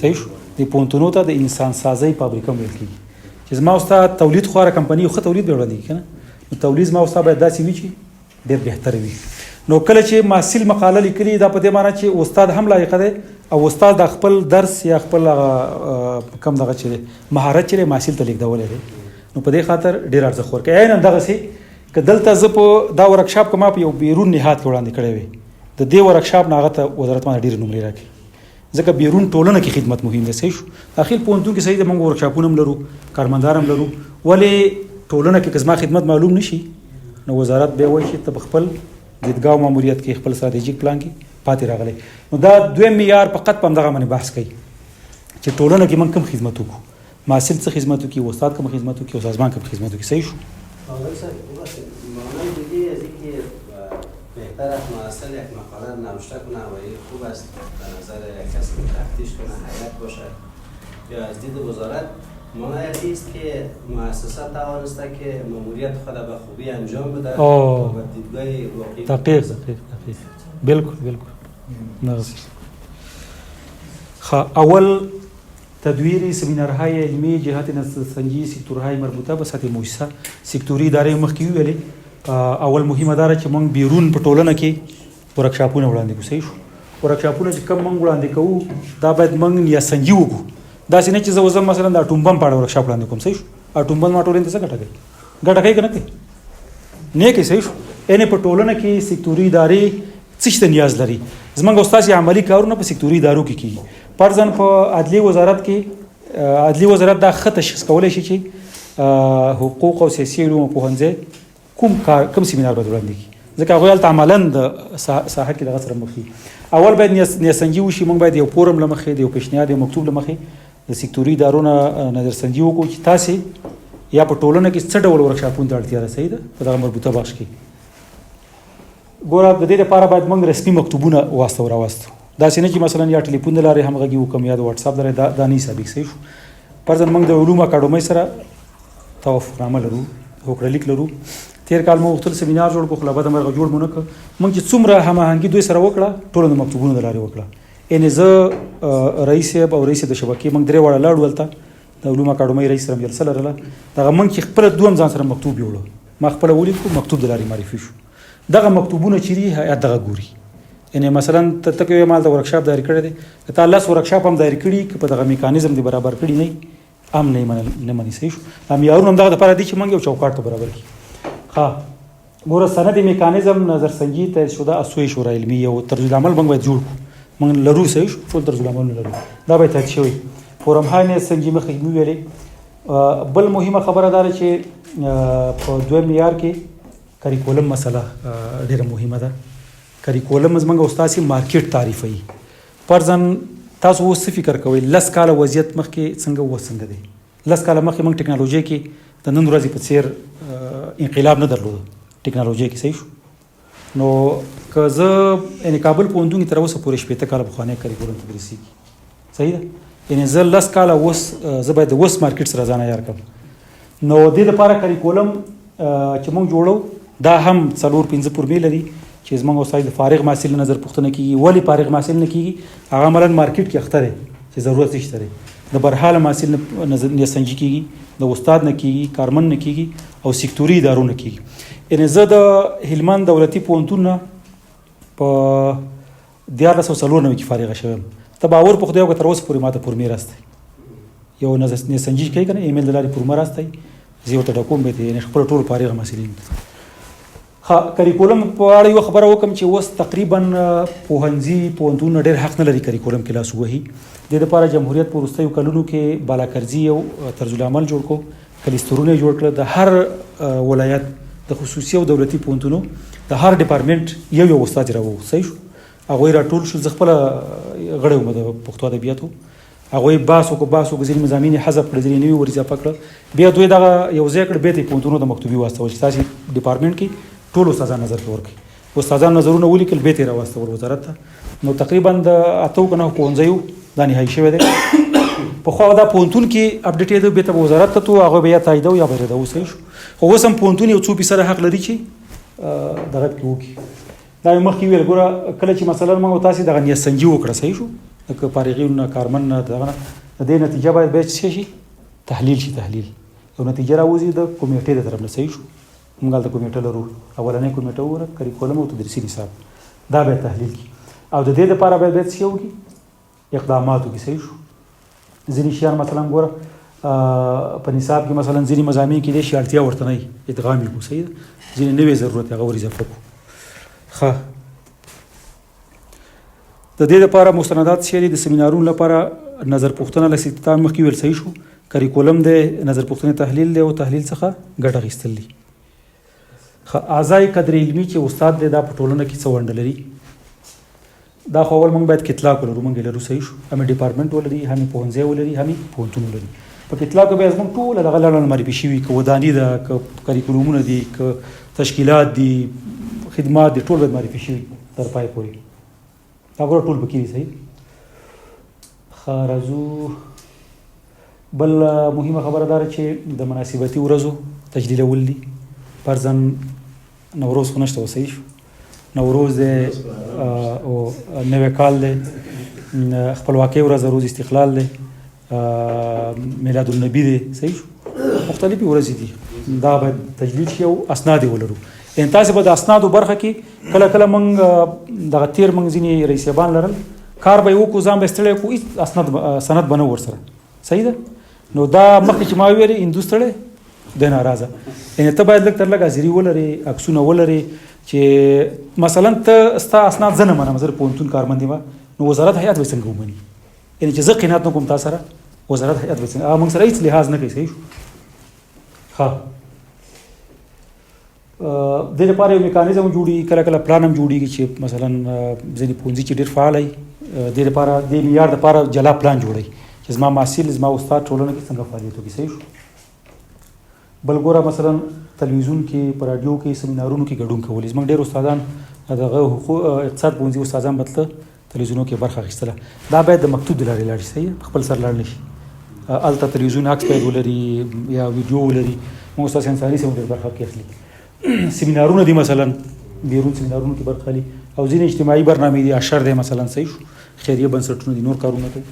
صحیح شو د پوهنتونو ته د انسان سازۍ فابریکه ویل کېږي چې زما او ستا تولید خواره کمپنۍ یو ښه تولید به وړاندې کړي که نه نو تولید زما او ستا باید داسې وي چې ډېر بهتره وي نو کله چې محصل مقاله لیکلي دا په دې معنی چې استاد هم لایق دی او استاد د خپل درس یا خپل کم دغه چې مهارت چې محصل ته لیږدولی دی نو په دې خاطر ډېر ارزښت ورکوي عیناً دغسې که دلته زه په دا ورکشاپ که ما په یو بیرون نهاد کې وړاندې کړی وی د دې ورکشاپ نه هغه ته وزارت باندې ډېرې نمرې راکړي ځکه بیرون ټولنه کې خدمت مهم دی صحیح شو داخل پوهنتون کې صحیح د موږ ورکشاپونه هم لرو کارمندان هم لرو ولې ټولنه کې که زما خدمت معلوم نشي نو وزارت بیا وایي چې ته په خپل دیدګاه او ماموریت کې خپل ستراتیژیک پلان کې پاتې راغلی نو دا دویم معیار فقط په همدغه باندې بحث کوي چې ټولنه کې موږ کوم خدمت وکړو محصل څه خدمت وکړي استاد کوم خدمت وکړي او سازمان کوم خدمت وکړي صحیح شو معنای دیگه از اینکه بهتر است محصل یک مقاله نوشته کنه و این خوب است به نظر یک کسی که تفتیش کنه هیئت باشه یا از دید وزارت معنای است که مؤسسه توانسته که ماموریت خود به خوبی انجام بده و دیدگاه واقعی دقیق بالکل اول تدویر سمینارهای علمی جهات نظرسنجی سکتورهای مربوطه به سطح مؤسسه سکتوري ادارې مخکې ویلې اول مهمه دا چې موږ بیرون په ټولنه کې ورکشاپونه وړاندې کوو صحیح شو ورکشاپونه چې کوم موږ وړاندې کوو دا باید موږ نیاسنجي وکړو داسې نه چې زه وزم مثلا د اټوم بم په اړه ورکشاپ وړاندې کوم صحیح شو اټوم بم ما ټولنې ته څه ګټه کوي که نه کوي نه کوي صحیح شو یعنې په ټولنه کې سکتوري ادارې څه شي ته نیاز لري زموږ او ستاسې عملي کارونه په سکتوري ادارو کې کېږي فرضاً په عدلي وزارت کې عدلي وزارت دا ښه تشخیص کولی شي چې حقوق او سیاسي علومو پوهنځی کوم سیمینار باید وړاندې کړي ځکه هغوی هلته عملاً د ساحه کې دغه سره مخ وي اول باید نیاسنجي وشي موږ باید یو فورم له مخې د یو پیشنهاد یو مکتوب له مخې د سکتوري ادارو نه نظرسنجي وکړو چې تاسې یا په ټولنه کې څه ډول ورکشاپونو ته اړتیا ده صحیح ده په دغه مربوطه بخش کې ګوره د دې لپاره باید موږ رسمي مکتوبونه واستو راوستو داسې نه چې مثلا یا ټلیفون د لارې همغږي وکړم یا د واتساپ د لارې دا نه حسابېږي صحیح شو فرضاً موږ د علومو اکاډمۍ سره توافقنامه لرو هوکړه لیک لرو تېر کال مو غوښتل سیمینار جوړ کړو خو لا بده مرغه جوړ مو نه کړ موږ چې څومره هماهنګي دوی سره وکړه ټولو د مکتوبونو د لارې وکړه یعنې زه رئیس صاحب او رئیس د شبکې موږ درې واړه لاړو هلته د علومو اکاډمۍ رئیس سره جلسه لرله دغه موږ چې خپله دوهم ځان سره مکتوب یوړو ما خپله ولیکو مکتوب د لارې معرفي شو دغه مکتوبونه چې هیئت دغه ګوري یعنې مثلا ته که مال د ورکشاپ دایره کړی دی که تا 10 ورکشاپ هم دایره کړي که په دغه میکانیزم دی برابر کړي نه هم نه مني صحیح شو دا معیارونه همدغه دپاره دي چې موږ یو چوکاټ ته برابر کړي ښه ګوره سند میکانیزم نظرسنجي تایید شده از سوی شورای علمی او طرز العمل موږ باید جوړ کړو موږ لرو صحیح شو ټول طرز العملونه لرو دا باید تایید شوی فورمهای نظرسنجي مخکې مې ویلې بل مهمه خبره دا ده چې په دویم معیار کې کریکولم مسله ډېره مهمه ده کریکولم زموږ استاد مارکیټ تعریفوي فرضاً تاسو اوس څه فکر کوئ 10 کاله وضعیت مخکې څنګه و څنګه دی 10 کاله مخکې موږ ټکنالوژي کې د نن ورځې په څیر انقلاب نه درلود ټکنالوژي کې صحیح شو نو که زه یعنې کابل پوهنتون کې تر اوسه پورې 15 کاله پخوانی کریکولم تدریسېږي صحیح ده یعنې زه 10 کاله اوس زه باید د اوس مارکیټ سره ځان عیار کړم نو دې لپاره کریکولم چې موږ جوړو دا هم 4-5 فورمې لري چې زموږ استاد د فارغ محصل نظر پوښتنه کیږي ولې فارغ محصل نه کیږي هغه عملاً مارکیټ کې اخته دی چې ضرورت نشته دی د برحاله محصل نه سنجي کیږي د استاد نه کیږي کارمن نه کیږي او سکتوري ادارو نه کیږي یعنې زه د هلمند دولتي پوهنتون نه په 1494 کې فارغه شوم ته باور په خدای وکړه تر اوسه پورې ما ته فورمې راستئ یو نه سنجي کوي که نه ایمیل د لارې فورمه راستئ زه ورته ډکوم به یعنې خپله ټول فارغ محصلین کریکولم په اړه یو خبره وکم چې اوس تقریبا پوهنځي پوهنتونونه ډېر حق نه لري کریکولم کې لاس ووهي د دې لپاره جمهوریت په وروستیو کلونو کې بالاکرزي او طرز العمل جوړ کړو کلیسترونه یې جوړ کړل د هر ولایت د خصوصي او دولتي پوهنتونو د هر ډپارټمنټ یو استاد راووت صحیح شو هغوی راټول شول زه خپله غړی وم د پښتو ادبیاتو هغوی بحث وکړو ځینې مضامین یې حذف کړل ځینې نوي ور اضافه کړل بیا دوی دغه یو ځای کړ بیا ته یې پوهنتونونو د مکتوبي واستول چې تاسې ډپارټمنټ کې ټول استادان نظر ته ورکړي استادان نظرونه ولیکل بیا ته یې راواستول وزارت ته نو تقریبا د 8 که 9 پوهنځیو دا نهایي شوی دی په خو دا پونتون کې اپډیټ دی به ته وزارت ته تو هغه بیا تایید او یا بره دا وسې شو خو اوس هم پونتون یو څو پیسه حق لري چې دغه کې وکی دا مخکې ویل ګوره کله چې مثلا موږ تاسو دغه نیت سنجي وکړه صحیح شو که فارغین کارمن دغه د دې نتیجه باید به شي تحلیل شي تحلیل او نتیجه راوځي د کمیټې د طرف نه صحیح شو موږ د کمیټې لرو اولنې کمیټه وره کریکولم او تدریسي حساب دا به تحلیل کی او د دې لپاره باید څه وکړي اقدامات وکړي صحیح شو ځینې شیان مثلا ګوره په نصاب کې مثلا ځینې مضامین کې د شارتیا ورته نه ادغام یې صحیح ځینې نوې ضرورت هغه ور اضافه کو ښه د دې لپاره مستندات شری د سیمینارونو لپاره نظر پوښتنه لسی تام مخکې ویل صحیح شو کریکولم د نظر پوښتنه تحلیل له او تحلیل څخه ګټه اخیستل دي ښه اعضای قدر علمي چې استاد دې دا په ټولنه کې څه ونډه لري دا خو اول موږ باید اطلاق ولرو موږ لرو صحیح شو هم ډپارټمنټ ولري هم پونځه ولري هم پونتون ولري په اطلاق به موږ ټول دغه لړل مری بشوي کو ودانی دا کریکولمونه دي ک تشکیلات دي خدمات دي ټول به معرفي شي تر پای پورې دا ګور ټول بکې صحیح خارزو بل مهمه خبره دار چې د مناسبتي ورځو تجلیل ولدي پرځن نوروز خو نشته صحیح شو نوروز او نوې کال دی خپلواکي ورځ روز استقلال دی میلاد النبی دی صحیح شو مختلفي ورځې دي دا باید تجلیل شي او اسناد ولرو ان تاسو به د اسنادو برخه کې کله کله موږ دغه تیر موږ ځینې رئیسبان لرل کار به وکړو ځان به ستړی کو هیڅ اسناد سند بنو ورسره صحیح ده نو دا مخکې چې ما ویلې هندوستړی د ناراضه ان ته باید لږ تر لږه حاضري ولري عکسونه ولري چې مثلا ته ستا اسناد زنه منم زه پونتون کارمند یم نو وزارت هیئت به څنګه ومني یعنی چې زه قناعت نکوم تاسو سره وزارت هیئت به څنګه موږ سره هیڅ لحاظ نه کوي صحیح شو ها د لپاره یو میکانیزم جوړي کله کله پلان هم جوړیږي چې مثلا ځینې پونځي چې ډېر فعال وي د لپاره د معیار لپاره جلا پلان جوړي چې زما محصل زما استاد ټولنه کې څنګه فعالیت وکړي صحیح شو بل ګوره مثلا تلویزیون کې په رادیو کې سیمینارونو کې ګډون کول زموږ ډېر استادان دغه اقتصاد پونځي استادان بتله تلویزیونو کې برخه اخیستله دا باید د مکتوب د لارې لاړ شي صحیح خپل سر لاړ نشي الته تلویزیون عکس باید ولري یا ویډیو ولري موږ استاد انساني سم ډېر برخه کې اخلي سیمینارونه دي مثلا بیرون سیمینارونو کې برخه لري او ځینې اجتماعي برنامې دي اشر دي مثلا صحیح شو خیریه بنسټونه دي نور کارونه کوي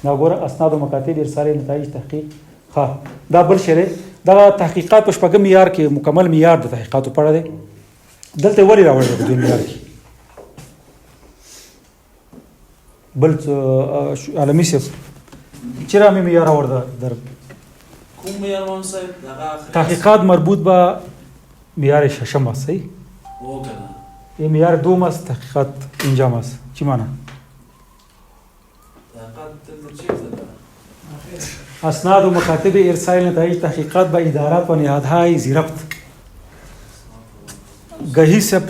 دا ګوره اسناد او مکاتب ارسال نتایج تحقیق ښه دا بل شری دا تحقیقات په شپږم معیار کې مکمل معیار د تحقیقاتو په اړه دی دلته ولې راوړل په دې معیار کې بل عالمي سیاست چیرې مې معیار راوړل در کوم معیار مون صاحب دغه تحقیقات مربوط به معیار ششم است صحیح وګڼه این معیار دوم است تحقیقات انجام است چی معنی اسناد و مکاتب ارسال نتایج تحقیقات به ادارات و نهادهای زیربط گهی سب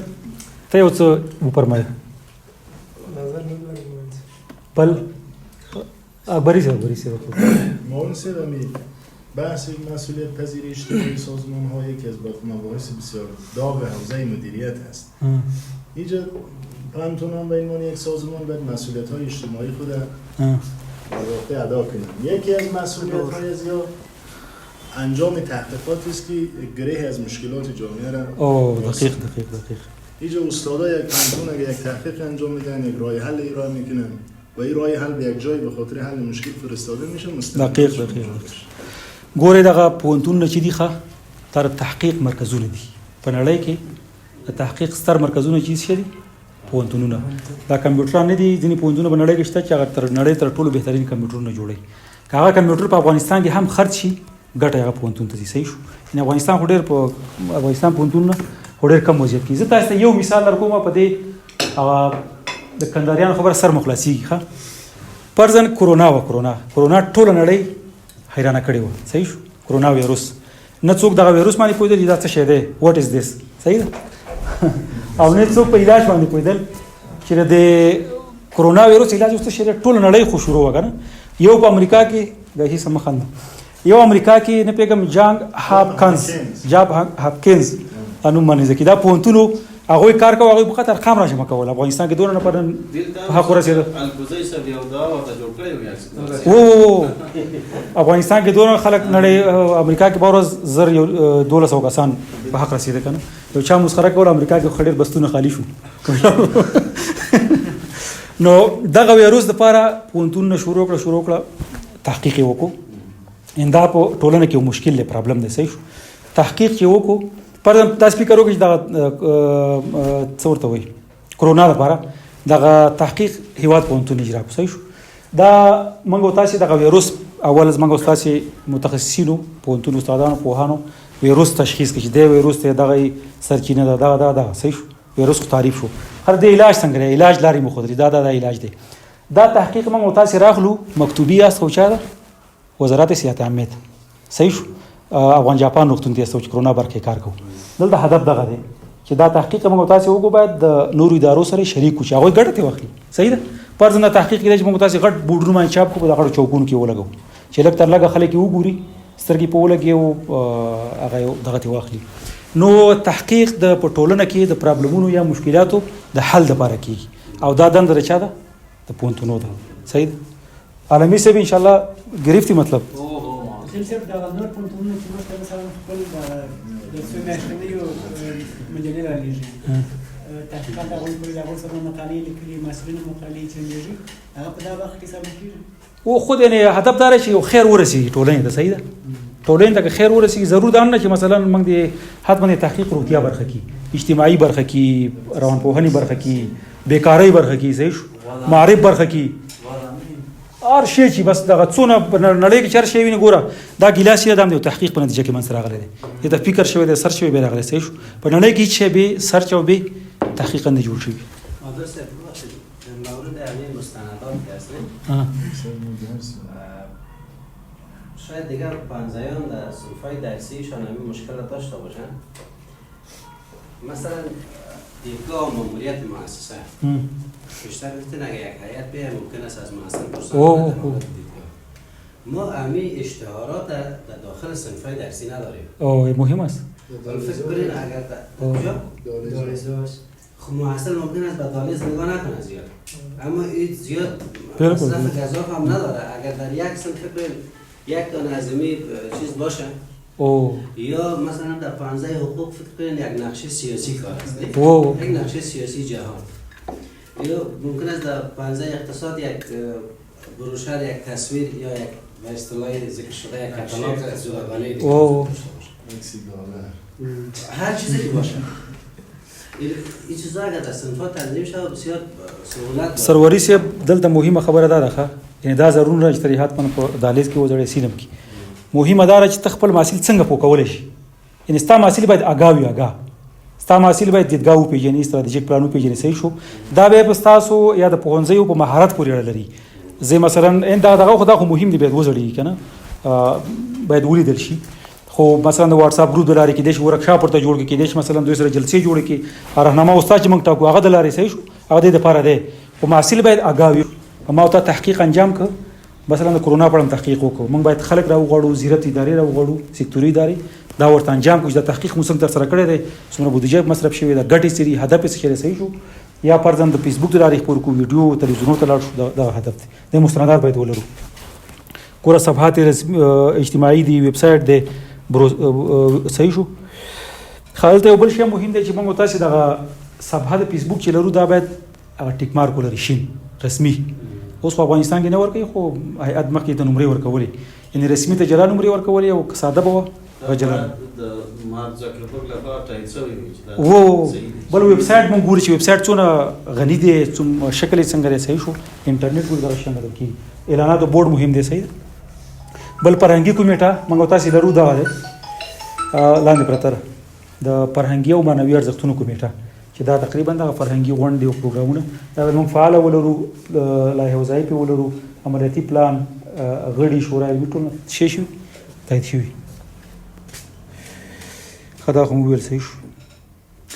ته یو څه وپرمایه بل اکبری صاحب مون سومی بحث مسئولیت پذیری اجتماعی سازمان ها یکی از مباحث بسیار داغ حوزه مدیریت است. اینجا پانتون هم به عنوان یک سازمان باید مسئولیت های اجتماعی خود واقع ادا کنند. یکی از مسئولیت های زیاد انجام تحقیقاتی است که گره از مشکلات جامعه را دقیق اینجا استادا یک پانتون اگه یک تحقیق انجام میدن یک راه حل ارائه میکنن و این راه حل به یک جای به خاطر حل مشکل فرستاده میشه دقیق ګوره دغه پونتون چې دي ښه تر تحقیق مرکزونه دي په نړۍ کې د تحقیق ستر مرکزونه چې شي پونتونونه دا کمپیوټر نه دي ځینې پونتونه په نړۍ کې شته چې هغه تر نړۍ تر ټولو بهترین کمپیوټرونه جوړي هغه کمپیوټر په افغانستان کې هم خرڅ شي ګټه هغه پونتون ته صحیح شو ان افغانستان خو ډېر په افغانستان پونتون خو ډېر کم وضعیت کې زه تاسو ته یو مثال درکوم په دې هغه د کندهاریان خبر سر مخلصي ښه پرځن کرونا ټول نړۍ حیرانه کړی و صحیح شو کرونا وایروس نه څوک دغه وایروس باندې پوهېدل دا څه شی دی واټ از دیس صحیح ده او نه څوک په علاج باندې پوهېدل چې د کرونا وایروس علاج څه شی دی ټول نړۍ خو شروع وکړه یو په امریکا کې د هیڅ مخند یو امریکا کې نه پیغام جان هاپکینز انو باندې ځکه دا پونتونو هغوی کار کوي، هغوی په خاطر ارقام راجمع کول. افغانستان کې دونه نه پرن حق ورسېده. الکوزی صاحب یو دا ورته جوړ کړی و افغانستان کې دونه خلک نړۍ امریکا کې به ورځ زر 1200 کسان په حق رسېده که نه. یو چا مسخره کوله امریکا کې خو ډېر بستونه خالي شو. نو دغه ویروس دپاره پوهنتونونه شروع کړه تحقیق یې وکړو. دا په ټولنه کې یو مشکل دی، پرابلم دی. صحیح شو. تحقیق چې وکړو پر داسې فکر وکړو چې دغه څه ورته وایي کرونا دپاره دغه تحقیق هېواد پوهنتون اجرا کړو. صحیح شو. دا موږ او تاسې دغه ویروس اول موږ او تاسې متخصصینو پوهنتون استادانو پوهانو ویروس تشخیص کړي چې دی ویروس ته دغه سرچینه ده دغه صحیح شو. ویروس خو تعریف شو، هر د علاج څنګه دی، علاج لارې مو ښودلې دا علاج دی. دا تحقیق موږ او تاسې راغلو، مکتوبي یاست خو چا ده وزارت صحت عامه ته. صحیح شو. افغان جاپان روغتون ته یاستو چې کرونا برخې کار کوو. دلته هدف دغه دی چې دا تحقیق موږ او تاسې وکړو، باید د نورو ادارو سره شریک وو چې هغوی ګټه ترې واخلي. صحیح ده. پر ځنه تحقیق کېدای چې موږ تاسې غټ بورډونه باندې چاپ کړو، په دغه چوکونو کې ولګوو چې لږ تر لږه خلک یې وګوري، سترګې په ولګي او هغه یو دغه ترې واخلي. نو تحقیق د په ټولنه کې د پرابلمونو یا مشکلاتو د حل دپاره کېږي او دا دنده د چا ده؟ د پوهنتونو ده. صحیح ده. عالمي صاحب انشاءالله ګرفتي مطلب صرف دا نور پوهنتونونه چې موږ ته مثلا خپل د څو میاشتنیو مجلې رالیږي، تحقیقات هغوی پرې د هغوی سره مقالې لیکلي، محصلینو مقالې چینجېږي، هغه په دا وخت کې ثابت کېږي. او خود یعنې هدف دا دی چې یو خیر ورسېږي ټولنې ته. صحیح ده. ټولنې ته که خیر ورسېږي، ضرور دا نه چې مثلا موږ د حتما د تحقیق روغتیا برخه کې، اجتماعي برخه کې، روانپوهنې برخه کې، بیکارۍ برخه کې، صحیح شو، معارف برخه کې، هر شی چې بس دغه څونه نړۍ کې چر شی ویني. ګوره دا ګیلاس یې د تحقیق په نتیجه کې منځته راغلی دی، د فکر شوی دی، سر شوی به راغلی. صحیح شو. په نړۍ کې هېڅ شی به سرچ او به تحقیقا نه جوړ شوي. مورد همین مستندات که هست شاید دیگر پانزایان در صنفهای درسیشان همین مشکلات داشته باشن. مثلا دیپلم و ماموریت مؤسسه بیشتر بتونه اگه یک هیئت بیه ممکن است از مؤسسه پرسان ما همین اشتهارات در داخل صنفهای درسی نداریم. مهم است. فکر کنین اگر کجا؟ دالیزاست. خب محصل ممکن است به دالیز نگاه نکنه زیاد، اما این زیاد مصرف غذا هم نداره. اگر در یک صنف یک تا نظمی چیز باشه یا مثلا در 15 حقوق فکر کنین یک نقشه سیاسی کار است، یک نقشه سیاسی جهان، یا ممکن است در 15 اقتصاد یک بروشر، یک تصویر یا یک به اصطلاح ذکر شده یک کاتالوگ جداگانه دیگه داشته باشه. هر چیزی که باشه این چیزا اگر در صنفات تنظیم شود بسیار سهولت. سروری صاحب دلته مهمه خبره ده راخه، یعنی دا ضرور نه چې تریحات په دالیز کې وځړې سینم کې مهمه ده چې تخپل محصول څنګه پوکول شي. یعنی ستا محصول باید آگاه وي، آگاه ستا محصول باید دیدګاو پیژني، استراتیژیک پلانو پیژني. صحیح شو. دا به تاسو یا د پوهنځیو په مهارت پورې اړه لري. زه مثلا ان دغه خدا خو مهم دی باید وځړي کنه، باید ولیدل شي. خو مثلا د واتس اپ ګروپ د لارې کې د ورکشاپ ورته جوړ کې د مثلا دوی سره جلسې جوړ کې راهنما استاد چې موږ ټاکو هغه د لارې. صحیح شو. هغه د لپاره دی او محصول باید آگاه وي. ما ته تحقیق انجام ک مثلا د کرونا په اړه تحقیق وکړو، موږ باید خلک راوغړو، زیرت ادارې راوغړو، سکتوري ادارې دا ورته انجام کوي. دا تحقیق مو څنګه تر سره کړی دی، څومره بودیجه مصرف شوی دا ګټې سری هدف یې څه. صحیح شو. یا پرځم د فیسبوک د لارې خبرو کو، ویډیو تلویزیونونو ته لاړ شو، دا هدف دی. د مستندات باید ولرو. ګوره صفحات اجتماعي دی، ویب سایټ دی. صحیح شو. خالته یو بل شی مهم دی چې موږ تاسو دغه صفحه د فیسبوک چې لرو دا باید هغه ټیک مارک ولري، شین رسمي. اوس په افغانستان کې نه ورکوي، خو هیئت مخکې د نمرې ورکولې، یعنی رسمي ته جلا نمرې ورکولې او ساده به وه جلا. بل ویب سایټ موږ ګورو چې ویب سایټ څونه غني دی، څوم شکل یې څنګه دی. صحیح شو. انټرنیټ ګور دغه شان بدل کېږي. اعلاناتو بورډ مهم دی. صحیح. بل فرهنګي کمیټه موږ تاسو لرو دا ده لاندې پرته د فرهنګي او معنوي ارزښتونو کمیټه چې دا تقریبا د فرهنګي غونډې او پروګرامونه دا موږ فعال ولرو، لایحه وضعي په ولرو، عملیاتي پلان، غړي شورا ټول شي شي تایید شوي. خدا خو ویل. صحیح شو.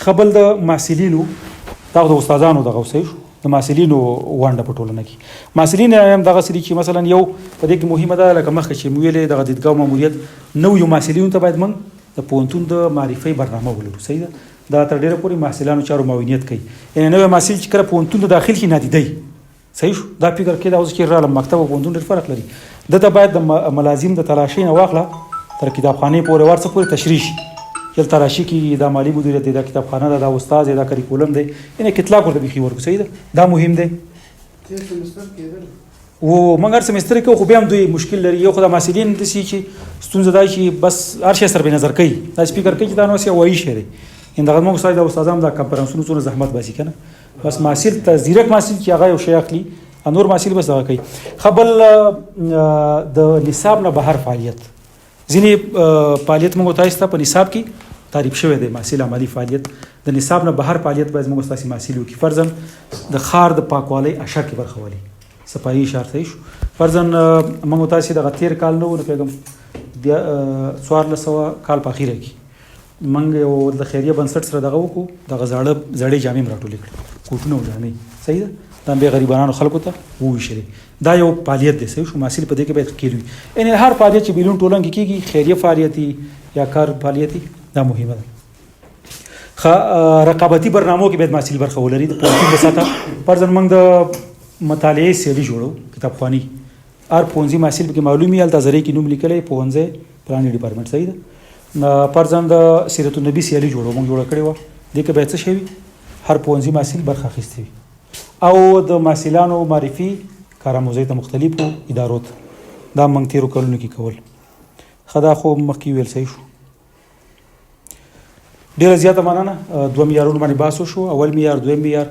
خپل د محصلینو دا د استادانو دغه. صحیح شو. د محصلینو وانډه په ټولنه کې محصلین هم دغه سړي چې مثلا یو په دې کې مهمه ده لکه مخکې چې ویلې دغه دیدګاو ماموریت نو یو محصلینو ته باید موږ د پوهنتون د معرفي برنامه ولرو. صحیح ده. دا تر ډیره پورې محصلانو چارو معاونیت کوي. یعنې نوی محصل چې کله پوهنتون ته داخل شي نادیدی صحیح شو دا فکر کې دا اوس چې راغلم مکتب او پوهنتون ډېر فرق لري. دته باید د ملازم د تلاشۍ نه واخله تر کتابخانې پورې ورڅه پورې تشریح شي چې تلاشي کې دا مالی مدیریت دی دا کتابخانه ده دا استاد دی دا کریکولم دی یعنې اطلاق ورته بیخي ورکړو صحیح ده دا مهم دی. و موږ هر سمستر کې خو بیا هم دوی مشکل لري یو خو د محصلین داسې چې ستونزه دا چې بس هر شی سره به نظر کوي دا فکر کوي چې دا نو څه وایي شی دی ان دغه موږ سره د استادانو د کنفرانسونو څونه زحمت باسي کنه بس محصل ته زیرک محصل چې هغه یو شی اخلي نور محصل بس هغه کوي. خپل د نصاب نه بهر فعالیت ځینې فعالیت موږ تاسو ته په نصاب کې تعریف شوی دی محصل عملی فعالیت د نصاب نه بهر فعالیت باید موږ تاسو محصل وکړي فرضاً د خار د پاکوالي اشر کې برخه ولي صفایي شرط شو فرضاً موږ تاسو د غتیر کال نو پیغام د 1400 کال په اخیره کې موږ یو د خیریه بنسټ سره دغه وکړو د زړې جامې راټولې کړې کوټونه و جامې صحیح ده دا به غریبانو خلکو ته وویشلې دا یو فعالیت دی صحیح شو محصل په دې کې باید کېږي یعنی هر فعالیت چې بیرون ټولنه کې کېږي خیریه فعالیت یا کار فعالیت دا مهمه ده. رقابتي برنامو کې باید محصل برخه ولري د پوهنتون بساته فرضاً موږ د مطالعې سیالي جوړو کتابخواني هر پوهنځي محصل کې معلومي هلته ذریعې کې نوم لیکلی پوهنځی پلاني ډپارټمنټ صحیح ده. فرضاً د سیرت النبي سیالي جوړو موږ جوړه کړې وه دې کې باید څه شی وي هر پوهنځي محصل برخه اخیستې وي او د محصلانو معرفي کارآموزۍ ته مختلفو ادارو ته دا موږ تېرو کلونو کې کول ښه دا خو مخکې ویل صحیح شو. ډېره زیاته مننه دوه معیارونو باندې بحث وشو اول معیار دویم معیار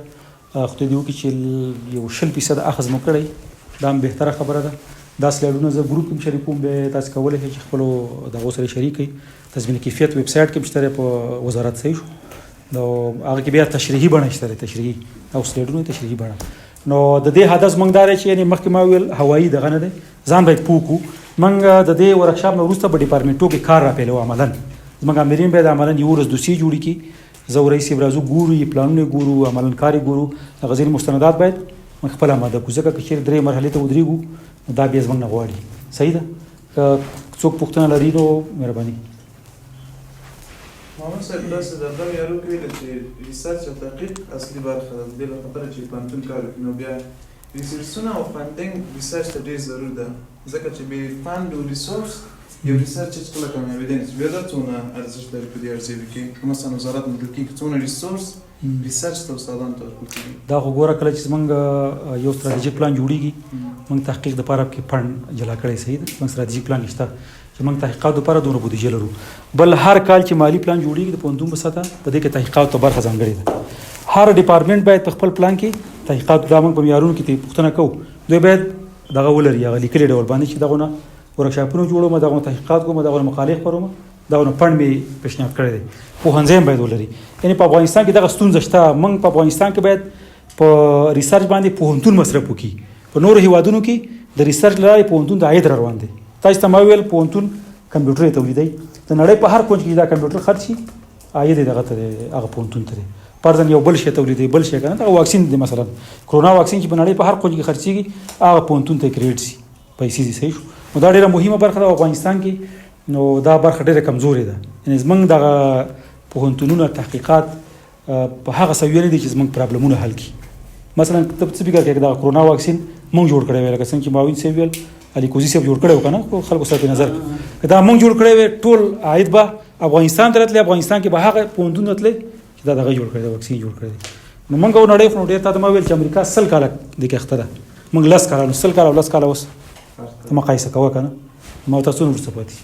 خدای دې وکړي چې یو 100% اخذ مو کړی دا هم بهتره خبره ده. دا سلایډونه زه ګروپ کې شریکوم به تاسو کولی شئ چې خپلو دغو سره شریک کړئ تضمین کیفیت ویب سایټ کې شته په وزارت صحیح شو نو هغه کې بیا تشریحي بڼه شته تشریحي او سلایډونه تشریحي بڼه نو د دې هدف موږ دا چې یعنې مخکې ما ویل هوایي دغه نه دی ځان باید پوه کړو موږ د دې ورکشاپ نه وروسته په ډپارټمنټو کې کار راپیلو عملاً زموږ امرین باید عملاً یو ورځ دوسیې جوړې کړي زه ورئیس ابرازو ګورو یې پلانونه ګورو عملاً کار یې ګورو هغه ځینې مستندات باید موږ خپله اماده کړو ځکه که چېرې درې مرحلې ته ودرېږو دا بیا زموږ نه غواړي صحیح ده که څوک پوښتنه لري نو مهرباني. محمد صاحب داسې د دغه یارو کې ویل چې ریسرچ او تحقیق اصلي برخه ده د دې لپاره چې پوهنتون کار وکړي نو بیا ریسرچونه او فنډینګ ریسرچ ته ډېر ضرور ده ځکه چې بې فنډ او ریسورس یو ریسرچ هېڅکله کامیابېدی نه شي بیا دا څونه ارزښت لري په دې ارزیابي کې مثلا وزارت موجود کېږي څونه ریسورس ریسرچ ته استادانو ته ورکول کېږي دا خو ګوره کله چې زموږ یو ستراتیژیک پلان جوړېږي موږ تحقیق دپاره کې فنډ جلا کړی صحیح ده موږ ستراتیژیک پلان شته چې موږ تحقیقات دپاره دومره بودیجه لرو بل هر کال چې مالي پلان جوړېږي د پوهنتون بساته په دې کې تحقیقاتو ته برخه ځانګړې ده هر ډپارټمنټ باید په خپل پلان کې تحقیقات دا موږ په معیارونو کې پوښتنه کوو دوی باید دغه ولري هغه لیکلي ډول باندې چې دغونه ورکشاپونه جوړوم دغه تحقیقات کوم دغه مقالې خپروم دغه فنډ مې پیشنهاد کړی دی پوهنځی هم باید ولري یعنې په افغانستان کې دغه ستونزه شته موږ په افغانستان کې باید په ریسرچ باندې پوهنتون مصرف وکړي په نورو هیوادونو کې د ریسرچ له لارې پوهنتون د عاید را روان دی تاسو ته ما ویل پوهنتون کمپیوټر یې تولیدوي د نړۍ په هر کونج کې دا کمپیوټر خرڅ شي عاید یې دغه ته دی هغه پوهنتون ته دی فرضاً یو بل شی تولیدوي بل شی که نه دغه واکسین دی مثلا کرونا واکسین چې په نړۍ په هر کونج کې خرڅېږي هغه پوهنتون ته کریډ شي پیسې دي صحیح شو نو دا ډېره مهمه برخه ده افغانستان کې نو دا برخه ډېره کمزورې ده یعنې زموږ دغه پوهنتونونه تحقیقات په هغه سویه نه دي چې زموږ پرابلمونه حل کړي مثلا ته څه فکر کوې دغه کرونا واکسین موږ جوړ کړی وی لکه څنګه چې معاون صاحب ویل علي کوزي صاحب جوړ کړی و که نه خلکو سره په نظر که دا موږ جوړ کړی وی ټول عاید به افغانستان ته راتلی افغانستان کې به هغه پوهنتون راتلی چې دا دغه جوړ کړی دی واکسین جوړ کړی دی نو موږ نړۍ خو ډېر تا ته ما ویل چې امریکا 100 کاله دې کې اخته ده موږ 10 کاله نو 100 کاله او 10 کاله اوس ته مقایسه کوه که نه ما ورته څونه وروسته پاتې